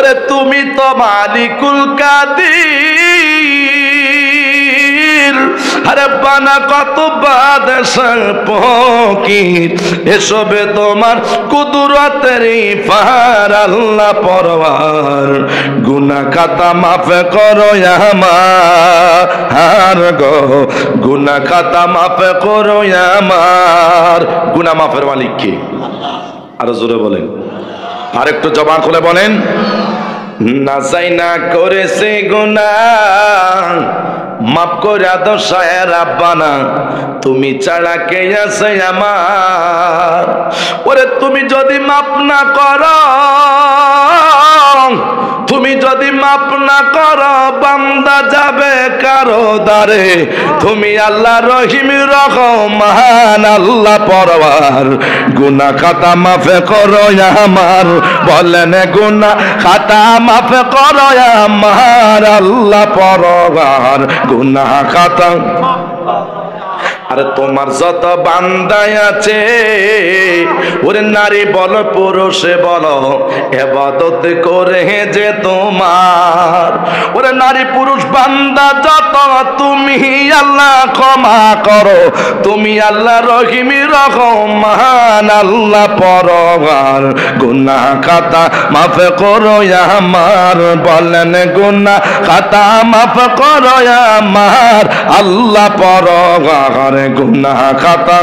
ওরে তুমি তো মালিকুল কাদির, আরে বানা কত বাদশাহ ফকির, এসবে তোমার কুদরতের পার আল্লাহ পরওয়ার। গুনাহ খাতা মাফ করো আমার গো, গুনাহ খাতা মাফ করো আমার। গুনাহ মাফের মালিক কে? আরো জোরে বলেন, আরেকটু জবান খুলে বলেন। না চাই না করেছে গুনাহ, মাফ করে দাও শায়ের আব্বানা, তুমি ছাড়া কে আছে আমার। ওরে তুমি যদি মাফ না করো, তুমি যদি মাফ না করো, বান্দা যাবে কারো দ্বারে। তুমি আল্লাহ রহিম রহমান, আল্লাহ পরওয়ার। গুনাহ খাতা মাফ করো আমার, বলেন গুনাহ খাতা মাফ করো আমার আল্লাহ পরওয়ার। গুনাহ খাতা, আর তোমার যত বান্দায় আছে, ওরে নারী বলো পুরুষে বলো, ইবাদত করে যে তোমার। ওরে নারী পুরুষ বান্দা যত, তুমি আল্লাহ ক্ষমা করো, তুমি আল্লাহ রহিম রহমান, আল্লাহ পরওয়ার। গুনাহ খাতা মাফ করো আমার, বলেন গুনাহ খাতা মাফ করো আমার আল্লাহ পরওয়ার। গুনাহ খাতা